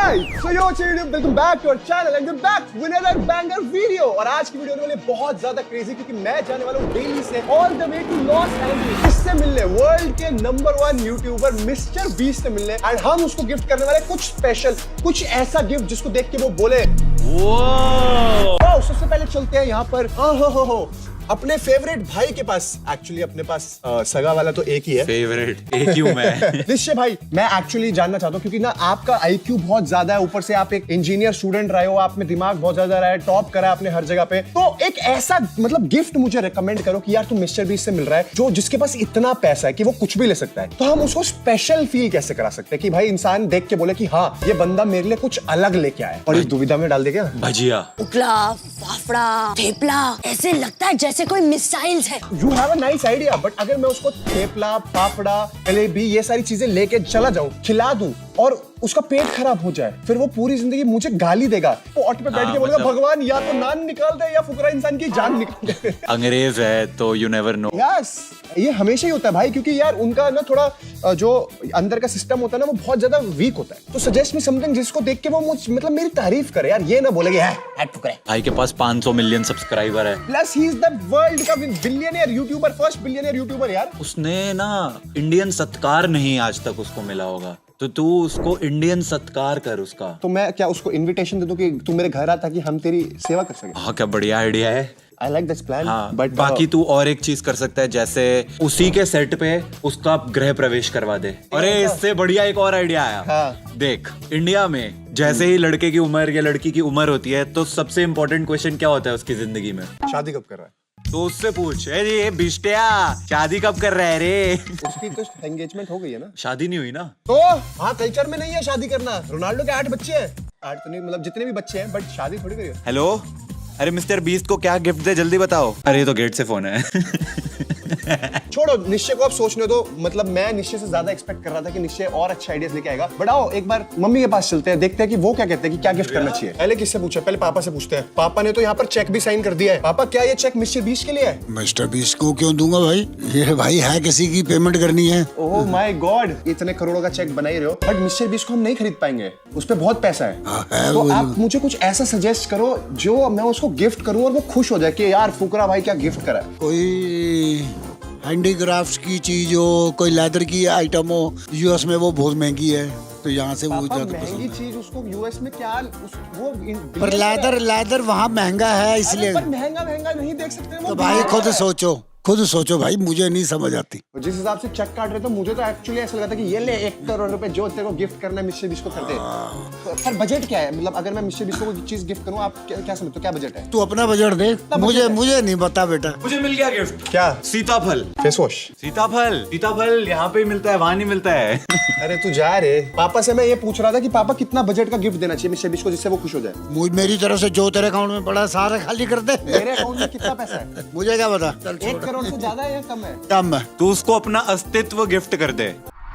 Alright, so yo, welcome back to our channel and we're back with another banger video. और आज की video होने वाली बहुत ज्यादा क्रेजी क्योंकि मैं जाने वाला हूँ दिल्ली से all the way to Los Angeles मिलने वर्ल्ड के नंबर 1 यूट्यूबर मिस्टर बीस्ट से मिलने एंड हम उसको गिफ्ट करने वाले कुछ स्पेशल कुछ ऐसा गिफ्ट जिसको देख के वो बोले वाओ। सबसे पहले चलते हैं यहाँ पर हो अपने फेवरेट भाई के पास। एक्चुअली अपने पास सगा वाला तो एक ही है, फेवरेट एक ही हूं मैं। निश्चय भाई, मैं एक्चुअली जानना चाहता हूँ क्योंकि ना आपका आईक्यू बहुत ज्यादा है, ऊपर से आप एक इंजीनियर स्टूडेंट रहे हो, आप में दिमाग बहुत ज्यादा रहा है, टॉप करा है आपने हर जगह पे। तो एक ऐसा मतलब गिफ्ट मुझे रेकमेंड करो कि यार तुम मिस्टर बीस्ट से मिल रहा है जो जिसके पास इतना पैसा है कि वो कुछ भी ले सकता है, तो हम उसको स्पेशल फील कैसे करा सकते हैं कि भाई इंसान देख के बोले कि हाँ ये बंदा मेरे लिए कुछ अलग लेके आया। और इस दुविधा में डाल दे क्या भजिया, उकला, फाफड़ा, थेपला, ऐसे लगता है जैसे कोई मिसाइल्स है। You have a nice idea, but अगर मैं उसको थेपला, पापड़ा, जलेबी ये सारी चीजें लेके चला जाऊं, खिला दूं और उसका पेट खराब हो जाए, फिर वो पूरी जिंदगी मुझे गाली देगा, वो ऑटो पे बैठ के बोलेगा भगवान या तो नान निकाल दे या फुकरा इंसान की जान निकाल दे। अंग्रेज है तो यू नेवर नो। यस, ये हमेशा ही होता है भाई, क्योंकि यार उनका ना थोड़ा जो अंदर का सिस्टम होता है ना वो बहुत ज्यादा वीक होता है। तो सजेस्ट मी समथिंग जिसको देख के वो मतलब मेरी तारीफ करे यार, ये ना बोले कि है फुकरे। भाई के पास 500 मिलियन सब्सक्राइबर है, plus he is the world का billionaire YouTuber, first billionaire YouTuber यार। उसने ना इंडियन सत्कार नहीं आज तक उसको मिला होगा, तो तू उसको इंडियन सत्कार कर उसका। तो मैं क्या उसको इनविटेशन दे दूं कि तू मेरे घर आ ताकि हम तेरी सेवा कर सकें? हाँ, क्या बढ़िया आइडिया है। I like this plan, हाँ, but बाकी तू और एक चीज कर सकता है, जैसे उसी के सेट पे उसका गृह प्रवेश करवा दे। अरे इससे बढ़िया एक और आइडिया आया। हाँ। देख, इंडिया में जैसे ही लड़के की उम्र या लड़की की उम्र होती है तो सबसे इम्पोर्टेंट क्वेश्चन क्या होता है उसकी जिंदगी में? शादी कब कर रहा है? तो उससे पूछ, ये बिस्टिया शादी कब कर रहा है रे? उसकी तो एंगेजमेंट हो गई है ना। शादी नहीं हुई ना। तो हाँ, कल्चर में नहीं है शादी करना। रोनाल्डो के 8 बच्चे हैं, 8 तो नहीं मतलब जितने भी बच्चे हैं, बट शादी थोड़ी करी है। हेलो, अरे मिस्टर बीस्ट को क्या गिफ्ट दे जल्दी बताओ। अरे ये तो गेट से फोन है। छोड़ो, निश्चय को आप सोचने दो। मतलब मैं निश्चय से ज्यादा एक्सपेक्ट कर रहा था कि निश्चय और अच्छे आइडियाज लेके आएगा। बट आओ एक बार मम्मी के पास चलते हैं, देखते हैं कि वो क्या कहते हैं कि क्या गिफ्ट करना चाहिए। पहले किससे पूछे? पहले पापा से पूछते हैं। पापा ने तो यहाँ पर चेक भी साइन कर दिया है। पापा, क्या ये चेक मिस्टर बीस्ट के लिए है? मिस्टर बीस्ट को क्यों दूंगा भाई? ये भाई है किसी की पेमेंट करनी है। ओह माय गॉड, इतने करोड़ों का चेक बना ही रहे हो, बट मिस्टर बीस्ट को हम नहीं खरीद पाएंगे, उस पे बहुत पैसा है। तो आप मुझे कुछ ऐसा सजेस्ट करो जो मैं उसको गिफ्ट करूं और वो खुश हो जाए कि यार फुकरा भाई क्या गिफ्ट करा है। कोई हैंडीक्राफ्ट की चीज हो, कोई लेदर की आइटम हो। यूएस में वो बहुत महंगी है, तो यहाँ से वो ज्यादा महंगी चीज उसको यूएस में क्या वो पर लेदर वहाँ महंगा है इसलिए। पर महंगा नहीं देख सकते तो भाई खुद सोचो भाई, मुझे नहीं समझ आती। जिस हिसाब से चेक काट रहे तो मुझे तो एक्चुअली ऐसा लगा था कि ये ले 1 करोड़ रुपए जो तेरे को गिफ्ट करना है मिस्टर बीस्ट को कर दे। पर बजट क्या है? मतलब अगर मैं मिस्टर बीस्ट को कोई चीज गिफ्ट करूं, आप क्या समझते हो क्या बजट है? तू अपना बजट दे, मुझे नहीं पता बेटा। मुझे मिल गया गिफ्ट। क्या? सीताफल फेस वॉश। सीताफल यहाँ पे ही मिलता है, वहाँ नहीं मिलता है। अरे तू जा रे। पापा से मैं ये पूछ रहा था कि पापा कितना बजट का गिफ्ट देना चाहिए मिस्टर बीस्ट को जिससे वो खुश हो जाए। मेरी तरफ से जो तेरे अकाउंट में पड़ा सारा खाली कर दे। मेरे अकाउंट में कितना पैसा है? मुझे क्या पता। 1 करोड़ से ज्यादा है या कम है? कम है। तू उसको अपना अस्तित्व गिफ्ट कर दे।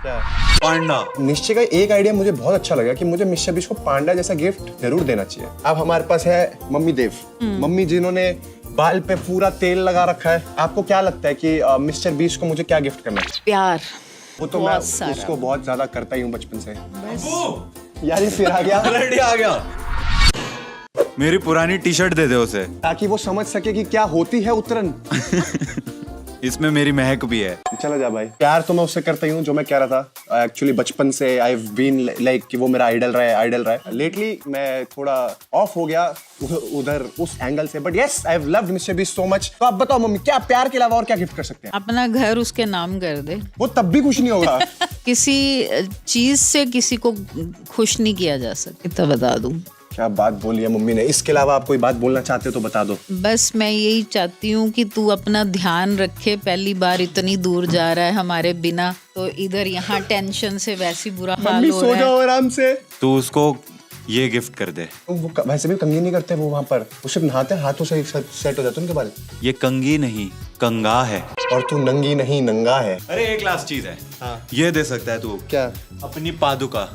क्या? पांडा। निश्चय का एक आइडिया मुझे बहुत अच्छा लगा कि मुझे मिस्टर बीस्ट को पांडा जैसा गिफ्ट जरूर देना चाहिए। अब हमारे पास है मम्मी देव, मम्मी जिन्होंने बाल पे पूरा तेल लगा रखा है। आपको क्या लगता है कि मिस्टर बीस्ट को मुझे क्या गिफ्ट करना चाहिए? प्यार। वो तो मैं उसको बहुत ज्यादा करता ही हूँ बचपन से। यार ये फिर आ गया। ऑलरेडी आ गया। मेरी पुरानी टी शर्ट दे दे उसे, ताकि वो समझ सके कि क्या होती है उतरन। इसमें मेरी महक भी है। चला जा भाई। प्यार तो मैं उससे करता ही हूँ, जो मैं कह रहा था एक्चुअली बचपन से आई हैव बीन लाइक कि वो मेरा आइडल रहा है। लेटली मैं थोड़ा ऑफ हो गया उधर उस एंगल से, but yes I have loved mister beast so much. तो आप बताओ मम्मी, क्या प्यार के अलावा और क्या गिफ्ट कर सकते हैं? अपना घर उसके नाम कर दे। वो तब भी खुश नहीं होगा। किसी चीज से किसी को खुश नहीं किया जा सकता, इतना बता दूं। क्या बात बोली है मम्मी ने। इसके अलावा आप कोई बात बोलना चाहते हो तो बता दो। बस मैं यही चाहती हूँ कि तू अपना ध्यान रखे। पहली बार इतनी दूर जा रहा है हमारे बिना, तो इधर यहाँ टेंशन से वैसी बुरा हाल मम्मी हो सो रहा है। जाओ आराम से। तू उसको ये गिफ्ट कर दे। वो वैसे भी कंघी नहीं करते वो वहाँ पर, वो सिर्फ नहाते हैं, हाथों से सेट हो जाते हैं उनके बाल। ये कंगी नहीं कंगा है। और तू नंगी नहीं नंगा है। अरे एक लास्ट चीज है। हाँ। ये दे सकता है तू। क्या? अपनी पादुका।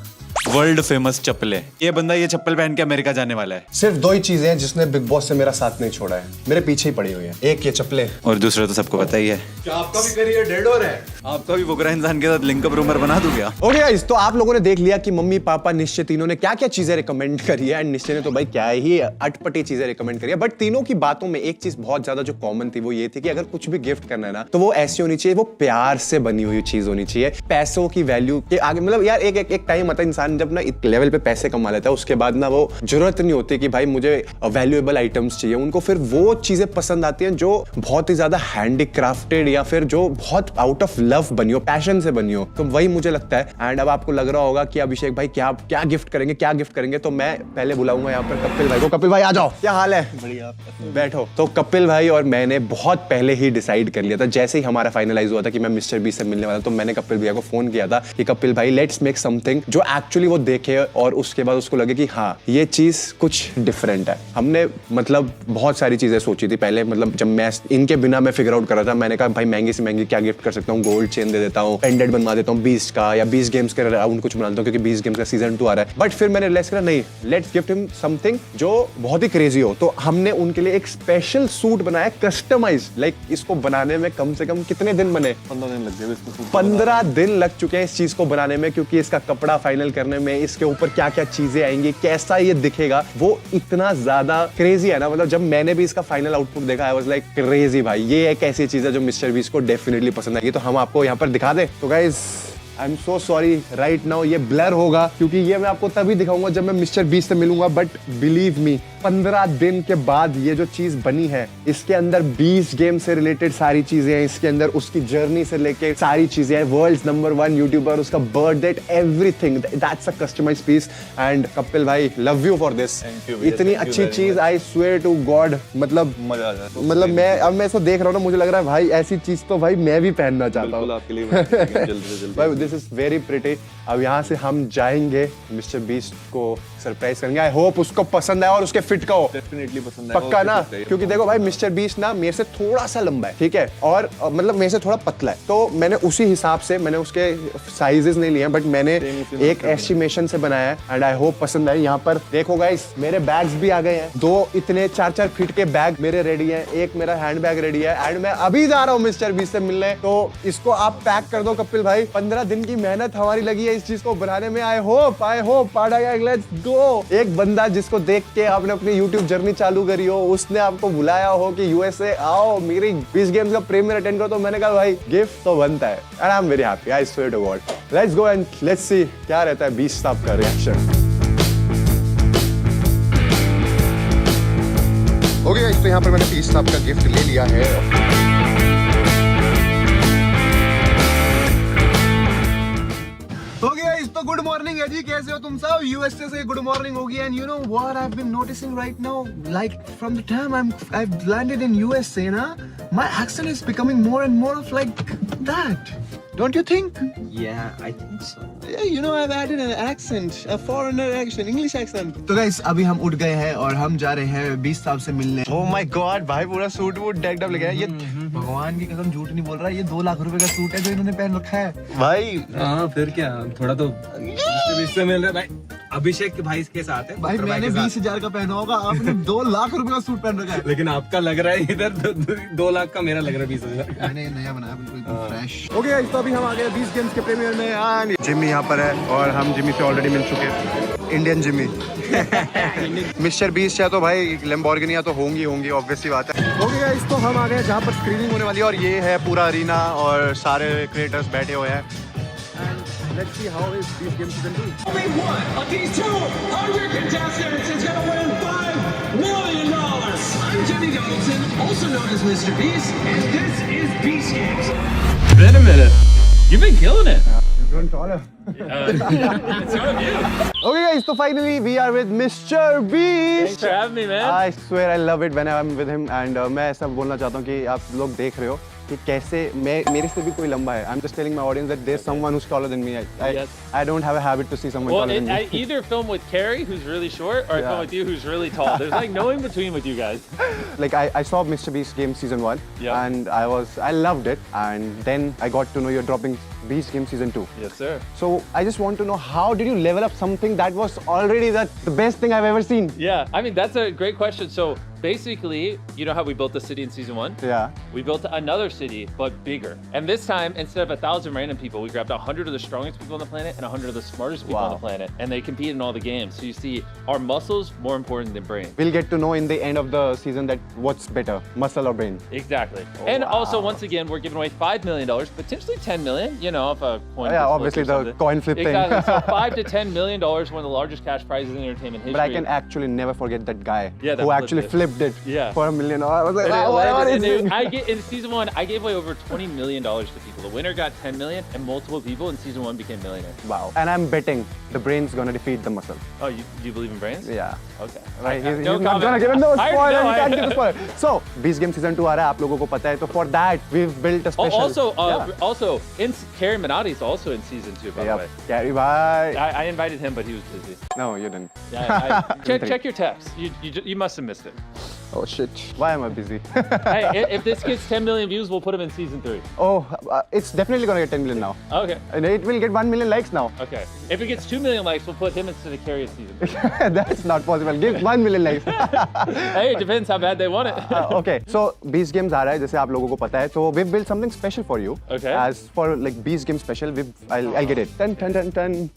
वर्ल्ड फेमस चप्पलें। ये बंदा ये चप्पल पहन के अमेरिका जाने वाला है। सिर्फ दो ही चीजें हैं जिसने बिग बॉस से मेरा साथ नहीं छोड़ा है, मेरे पीछे ही पड़ी हुई है। एक ये चप्पलें और दूसरा तो सबको पता ही है। क्या आपका भी करियर डेड हो रहा है? आपका भी बुकरा इंसान के साथ लिंकअप रूमर बना दूं क्या? ओके गाइस, तो आप लोगों ने देख लिया कि मम्मी पापा निश्चय तीनों ने क्या क्या चीजें रिकमेंड करी है। एंड निश्चय ने तो भाई क्या ही अटपटी चीजें रिकमेंड करी है, बट तीनों की बातों में एक चीज बहुत ज्यादा जो कॉमन थी वो ये थी कि अगर कुछ भी गिफ्ट करना है ना तो वो ऐसी होनी चाहिए, वो प्यार से बनी हुई चीज होनी चाहिए। पैसों की वैल्यू के आगे, मतलब यार एक टाइम आता है इंसान जब ना एक लेवल पे पैसे कमा लेता है, उसके बाद ना वो जरूरत नहीं होती कि भाई मुझे वैल्यूएबल आइटम्स चाहिए। उनको फिर वो चीजें पसंद आती हैं जो बहुत ही ज्यादा हैंडीक्राफ्टेड या फिर जो बहुत आउट ऑफ लव बनी हो, पैशन से बनी हो। तो वही मुझे लगता है। एंड अब आपको लग रहा होगा कि अभिषेक भाई क्या क्या गिफ्ट करेंगे, क्या गिफ्ट करेंगे, तो मैं पहले बुलाऊंगा यहाँ पर कपिल भाई को। कपिल भाई आ जाओ, क्या हाल है? बढ़िया, बैठो। तो कपिल भाई और मैंने बहुत पहले ही डिसाइड कर लिया था, जैसे ही हमारा फाइनलाइज हुआ था कि मैं मिस्टर बी से मिलने वाला, तो मैंने कपिल भैया को फोन किया था कि कपिल भाई लेट्स मेक समथिंग जो एक्चुअली वो देखे और उसके बाद उसको लगे कि हाँ ये चीज कुछ डिफरेंट है। हमने मतलब बहुत सारी चीजें सोची थी पहले, मतलब जब मैं इनके बिना मैं फिगर आउट कर रहा था, मैंने कहा भाई महंगी से महंगी क्या गिफ्ट कर सकता हूँ, गोल्ड चेन दे देता हूँ, पेंडेंट बनवा देता हूँ 20 का, या 20 गेम्स के राउंड कुछ बना देता हूँ क्योंकि 20 गेम्स का सीजन 2 आ रहा है। बट फिर मैंने रियलाइज करा नहीं, लेट्स गिफ्ट हिम समथिंग जो बहुत ही क्रेजी हो। तो हमने उनके लिए एक स्पेशल सूट बनाया, कस्टमाइज। लाइक इसको बनाने में कम से कम कितने दिन बने? 15 दिन लग गए इसको। 15 दिन लग चुके हैं इस चीज को बनाने में, क्योंकि इसका कपड़ा फाइनल करने में, इसके ऊपर क्या क्या चीजें आएंगी, कैसा ये दिखेगा, वो इतना ज्यादा क्रेजी है ना। मतलब जब मैंने भी इसका फाइनल आउटपुट देखा, आई वाज लाइक क्रेजी भाई, ये एक ऐसी चीज है जो मिस्टर बीस्ट को डेफिनेटली पसंद आएगी। तो हम आपको यहाँ पर दिखा दे। तो guys I am so sorry right now, ये ब्लर होगा क्योंकि ये मैं आपको तभी दिखाऊंगा जब मैं मिस्टर बीस्ट से मिलूंगा। बट बिलीव मी, 15 दिन के बाद ये जो चीज बनी है, इसके अंदर 20 गेम से रिलेटेड सारी चीजें हैं, इसके अंदर उसकी जर्नी से लेके सारी चीजें हैं, वर्ल्ड्स नंबर 1 यूट्यूबर, उसका birth date, everything, that's a customised piece. And Kapil भाई लव यू फॉर दिस, इतनी अच्छी चीज, आई स्वेयर टू गॉड, मतलब मजा आ जाता है। मतलब मैं इसको देख रहा हूँ ना, मुझे लग रहा है भाई ऐसी चीज तो भाई मैं भी पहनना चाहता हूँ आपके लिए। This is very pretty. अब यहाँ से हम जाएंगे, मिस्टर बीस्ट को सरप्राइज करेंगे। आई होप उसको पसंद आए और उसके फिट का हो, डेफिनेटली पसंद आए, पक्का ना। क्योंकि देखो भाई मिस्टर बीस्ट ना मेरे से थोड़ा सा लंबा है, ठीक है, और मतलब मेरे से थोड़ा पतला है, तो मैंने उसी हिसाब से, मैंने उसके साइजेस नहीं लिए, बट मैंने एक एस्टिमेशन से बनाया है। एंड आई होप पसंद आए। यहाँ पर देखो गाइस, मेरे बैग्स भी आ गए हैं, 2 इतने 4-4 फीट के बैग मेरे रेडी हैं, एक मेरा हैंड बैग रेडी है। एंड मैं अभी जा रहा हूँ मिस्टर बीस्ट से मिलने, तो इसको आप पैक कर दो कपिल भाई। 15 दिन की मेहनत हमारी लगी है इस चीज को बनाने में। I hope let's go. एक बंदा जिसको देख के आपने अपनी यूट्यूब जर्नी चालू करी हो, उसने आपको बुलाया हो कि यूएसए आओ मेरी 20 गेम्स का प्रीमियर अटेंड करो, तो मैंने कहा भाई गिफ्ट तो बनता है। And I am very happy, I swear to God. Let's go and let's see क्या रहता है बीस्ट साहब का रिएक्शन। ओके गाइस, तो यहाँ पर मैंने बीस्ट साहब का गिफ्ट ले लिया है। ओके गाइस, तो गुड मॉर्निंग है जी, कैसे हो तुम सब? यूएसए से गुड मॉर्निंग होगी। And you know what I have been noticing right now, like from the time I've landed in USA ना, my accent is becoming more and more of like that. Don't you think? Yeah, I think so. Yeah, you know I've added an accent, a foreigner accent, English accent. तो guys अभी हम उठ गए हैं और हम जा रहे हैं बीस्ट साहब से मिलने। Oh my God, भाई पूरा सूट वूट डेक्ड अप लेके आया। ये भगवान की कसम झूठ नहीं बोल रहा, ये 2 लाख रुपए का सूट है जो इन्होंने पहन रखा है भाई। हाँ फिर क्या, थोड़ा तो इससे मिल रहा है भाई। अभिषेक के भाई के साथ है भाई, मैंने 20,000 का पहना होगा, आपने 2 लाख रुपए का सूट पहन रखा है। लेकिन आपका लग रहा है इधर 2 लाख का, मेरा लग रहा है 20,000। मैंने नया बनाया बिल्कुल फ्रेश। ओके गाइस, तो अभी हम आ गए 20 गेम्स के प्रीमियर में। जिम्मी यहाँ पर है और हम जिम्मी से ऑलरेडी मिल चुके हैं, इंडियन जिम्मी। मिस्टर बीस्ट है तो भाई लैम्बोर्गिनी तो होंगी ऑब्वियस सी बात है। ओके गाइस, तो हम आ गए जहाँ पर स्क्रीनिंग होने वाली है और ये है पूरा अरीना और सारे क्रिएटर्स बैठे हुए हैं। Let's see how is these games going to be. Only one of these 200 contestants is going to win $5 million. I'm Jimmy Donaldson, also known as Mr. Beast, and this is Beast Games. Wait a minute, you've been killing it. You're growing taller. It's sort of you. Okay guys, so finally we are with Mr. Beast. Thanks for having me, man. I swear I love it when I'm with him and मैं ऐसा बोलना चाहता हूँ कि आप लोग देख रहे हो कि कैसे मैं मेरे से भी कोई लंबा है. I'm just telling my audience that there's someone who's taller than me. Yes. I don't have a habit to see someone Well, taller than I me. either film with Carrie, who's really short, or I Yeah. film with you, who's really tall. There's like no in between with you guys. Like I saw Mr. Beast Game Season 1 Yeah. and I loved it, and then I got to know you're dropping Beast Game Season 2. Yes, sir. So I just want to know, how did you level up something that was already the best thing I've ever seen? Yeah, I mean, that's a great question. So basically, you know how we built the city in season 1? Yeah. We built another city, but bigger. And this time, instead of 1,000 random people, we grabbed 100 of the strongest people on the planet and 100 of the smartest people on Wow. the planet. And they compete in all the games. So you see, our muscles more important than brain. We'll get to know in the end of the season that what's better, muscle or brain. Exactly. And also, once again, we're giving away $5 million, potentially $10 million, you know, if a coin Yeah, gets obviously flipped or the something. coin flip thing. Exactly. So $5 to $10 million, one of the largest cash prizes in entertainment history. But I can actually never forget that guy Yeah, that who flipped actually it. flipped it Yeah. for $1 million. I was like, And it wow, what landed, is and this? I get in season 1, I gave away over $20 million to people. The winner got $10 million, and multiple people in season 1 became millionaires. Wow. And I'm betting the brain's gonna defeat the muscle. Oh, you believe in brains? Yeah. Okay. Right, he's No not comment. gonna give him no I already spoiler. know, He can't I- give the spoiler. So, Beast Game Season 2 आ रहा है, आप लोगों को पता है. So for that, we've built a Oh, special. also, Carrie Minotti is also in season 2, by the way. Carry bye. I invited him, but he was busy. No, you didn't. Yeah, check your text. You must have missed it. Oh shit. Why am I busy? Hey, if this gets 10 million views, we'll put him in season 3. Oh, it's definitely gonna get 10 million now. Okay. And it will get 1 million likes now. Okay. If it gets 2 million likes, we'll put him instead of Carrie in season 3. That's not possible. Give 1 million likes. Hey, it depends how bad they want it. Okay, so Beast Games आ रहा है, जैसे आप लोगों को पता है. So we've built something special for you. Okay. As for like Beast Game special, I'll get it. Dun.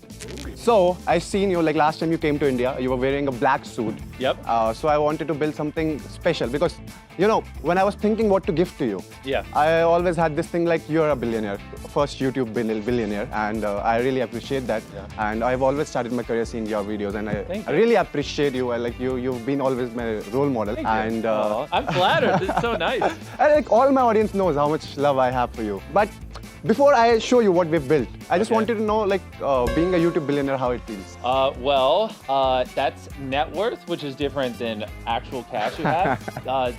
So I've seen you like last time you came to India, you were wearing a black suit. Yep. So I wanted to build something special because, you know, when I was thinking what to gift to you, Yeah. I always had this thing like you're a billionaire, first YouTube billionaire, and I really appreciate that. Yeah. And I've always started my career seeing your videos, and Thank I you. really appreciate you. I like you. You've been always my role model, Thank you. and Aw, I'm flattered. This is so nice. and like all my audience knows how much love I have for you. But before I show you what we've built, I just Okay. wanted to know, like, being a YouTube billionaire, how it feels. That's net worth, which is different than actual cash you have.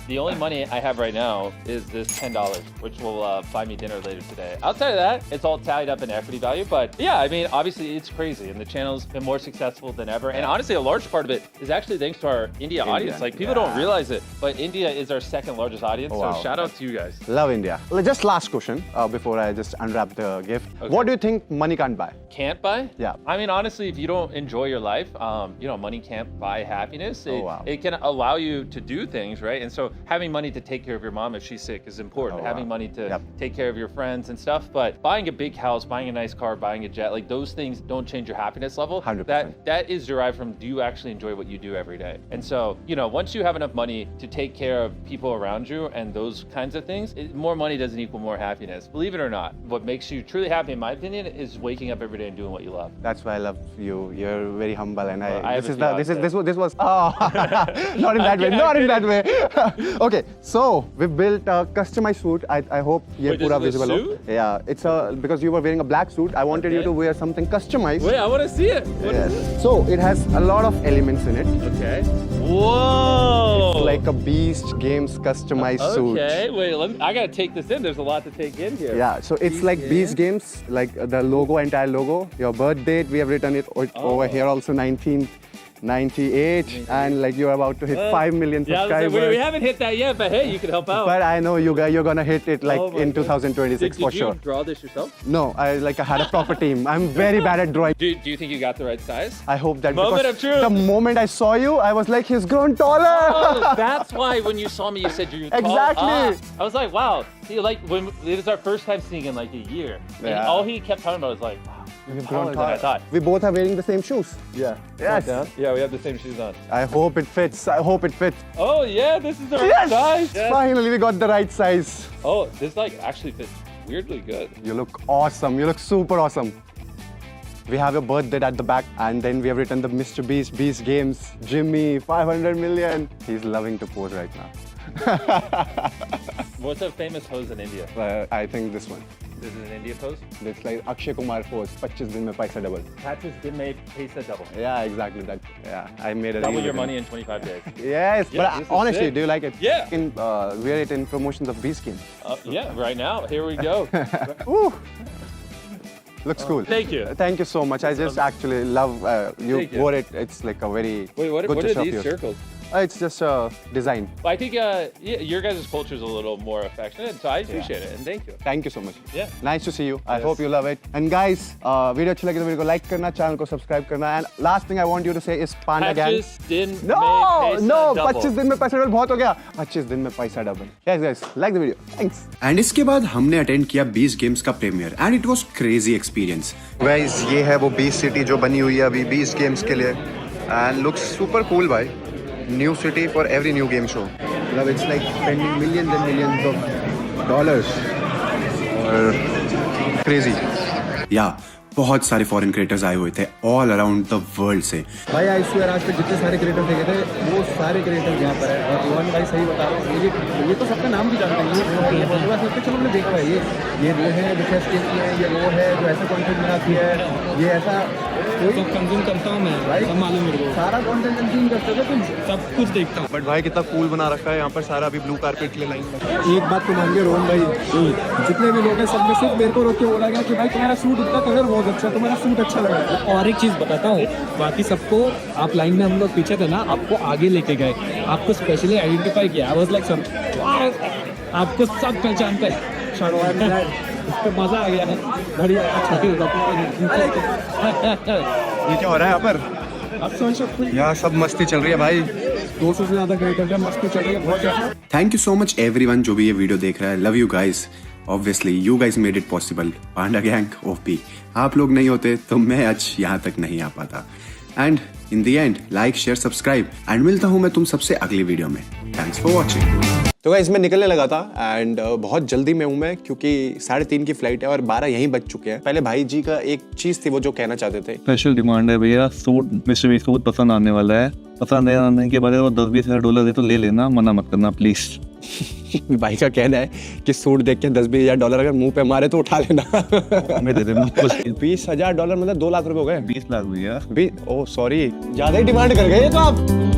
The only money I have right now is this $10, which will buy me dinner later today. Outside of that, it's all tied up in equity value. But yeah, I mean, obviously it's crazy, and the channel's been more successful than ever. And honestly, a large part of it is actually thanks to our India audience. Like, people don't realize it, but India is our second largest audience. Wow. So shout out to you guys. Love India. Just last question before I just unwrap the gift. Okay. What do you think money can't buy? Can't buy? Yeah. I mean, honestly, if you don't enjoy your life, money can't buy happiness. Oh, wow. It can allow you to do things, right? And so having money to take care of your mom if she's sick is important. Oh, having wow. money to Yep. take care of your friends and stuff. But buying a big house, buying a nice car, buying a jet, like those things don't change your happiness level. 100%. That is derived from, do you actually enjoy what you do every day? And so, once you have enough money to take care of people around you and those kinds of things, more money doesn't equal more happiness. Believe it or not, what makes you truly happy, in my opinion, is waking up every day and doing what you love. That's why I love you. You're very humble, and Well, I have this a few was oh, not in that way, not in that way. Okay, so we built a customized suit. I hope ये Wait, this पूरा is a visible हो. suit? Yeah, it's because you were wearing a black suit. I wanted you Okay. to wear something customized. Wait, I want to see it. What is Yes. So it has a lot of elements in it. it? Okay. Whoa. It's like a Beast Games customized suit. Okay. Wait, I gotta take this in. There's a lot to take in here. Yeah, so it's like Beast Games, like the logo, entire logo. Your birth date, we have written it over here also, 1998, and like you're about to hit 5 million Yeah, I was gonna subscribers. say, we haven't hit that yet, but hey, you can help out. But I know you're gonna hit it like Oh my in goodness. 2026 Did for you sure. draw this yourself? No, I had a proper team. I'm very bad at drawing. Do you think you got the right size? I hope that Moment because of truth. the moment I saw you, I was like, he's grown taller. Oh, that's why when you saw me, you said you're tall. Exactly. Ah, I was like, wow. See, like when it was our first time seeing in like a year, and Yeah. all he kept talking about was like, wow, you're taller than I thought. We both are wearing the same shoes. Yeah. Yes. Yeah, we have the same shoes on. I hope it fits. I hope it fits. Oh yeah, this is the right Yes! size. Yes. Finally, we got the right size. Oh, this like actually fits weirdly good. You look awesome. You look super awesome. We have your birth date at the back, and then we have written the Mr. Beast Games, Jimmy, 500 million. He's loving to pose right now. What's a famous pose in India? I think this one. This is an India pose. It's like Akshay Kumar pose, 25 दिन में पैसा double. Patches did make paisa double. Yeah, exactly that. Yeah, I made a Double reel your with money him. in 25 days. Yes, Yeah, but this is honestly, sick. do you like it? Yeah. You can wear it in promotions of Beast Games. Yeah, right now. Here we go. Woo! Looks cool. Thank you. Thank you so much. I just actually love you Thank you. wore it. It's like a very Wait, what good are gesture of these yours. circles? It's just a design. Well, I think yeah, your guys' culture is a little more affectionate, so I appreciate it and thank you. Thank you so much. Yeah. Nice to see you. I Yes. hope you love it. And guys, video अच्छी लगी तो video को like करना, channel को subscribe करना. And last thing I want you to say is Panda Gang. Patches didn't No, make paisa no, double. 25 दिन में पैसा डबल बहुत हो गया. 25 दिन में पैसा double. Yes, guys, like the video. Thanks. And इसके बाद हमने अटेंड किया 20 गेम्स का premiere and it was crazy experience. Guys ये है वो बीस्ट सिटी जो बनी हुई है अभी 20 गेम्स के लिए एंड लुक्स सुपर कूल भाई. New city for every new game show. मतलब it's like spending millions and millions of dollars और क्रेजी. या बहुत सारे फॉरेन क्रिएटर्स आए हुए थे ऑल अराउंड द वर्ल्ड से. भाई आई स्वेयर आज तक जितने सारे क्रिएटर देखे थे वो सारे क्रिएटर यहाँ पर है और रोहन भाई सही बता रहे हैं. ये तो सबका नाम भी जानते हैं. ये बोलूँगा सोचते चलो हमने देखा है ये वो है जो फेस्ट की है, ये वो है जो ऐसा कंटेंट बनाती है, ये ऐसा कोई कंज्यूम करता हूँ मैं भाई. सब मालूम मेरे को सारा कंटेंट कंज्यूम करते थे तो सब कुछ देखता हूँ. बट भाई कितना कूल बना रखा है यहाँ पर सारा. अभी ब्लू कारपेट के लिए लाइन. एक बात तो मान के रोहन भाई जितने भी लोग हैं सब में सिर्फ मेरे को रोक के बोला गया कि भाई तुम्हारा सूट इतना कलर बहुत अच्छा, तुम्हारा सूट अच्छा लगा. और एक चीज़ बताता हूँ, बाकी सबको आप लाइन में हम लोग पीछे थे ना, आपको आगे लेके गए, आपको स्पेशली आइडेंटिफाई किया. आई वाज लाइक सम आपको सब पहचानते हैं. तो मजा आ गया. बढ़िया. ये क्या हो रहा है यहाँ पर? यहाँ सब मस्ती चल रही है भाई. 200 से ज़्यादा क्रिएटर मस्ती चल रही है बहुत ज़्यादा. Thank you so much everyone जो भी ये वीडियो देख रहा है. Love you guys. Obviously you guys made it possible. Panda gang OP. आप लोग नहीं होते तो मैं आज यहाँ तक नहीं आ पाता. And in the end like share subscribe and मिलता हूँ मैं तुम सबसे अगली वीडियो में. Thanks for watching. तो गाइस मैं निकलने लगा था एंड बहुत जल्दी में हूँ मैं क्योंकि 3:30 की फ्लाइट है और 12 यहीं बज चुके हैं. पहले भाई जी का एक चीज थी वो जो कहना चाहते थे. स्पेशल डिमांड है भैया. सूट मिस्टर बीस्ट को बहुत पसंद आने वाला है. पसंद आने के बाद वो 10-20 हज़ार डॉलर दे तो ले लेना, मना मत करना प्लीज. भाई का कहना है कि सूट देख के 10-20 हज़ार डॉलर अगर मुंह पे मारे तो उठा लेना. मैं दे देना. 20 हज़ार डॉलर मतलब 2 लाख रुपए हो गए. 20 लाख भैया. ओह सॉरी, ज्यादा ही डिमांड कर गए ये तो आप.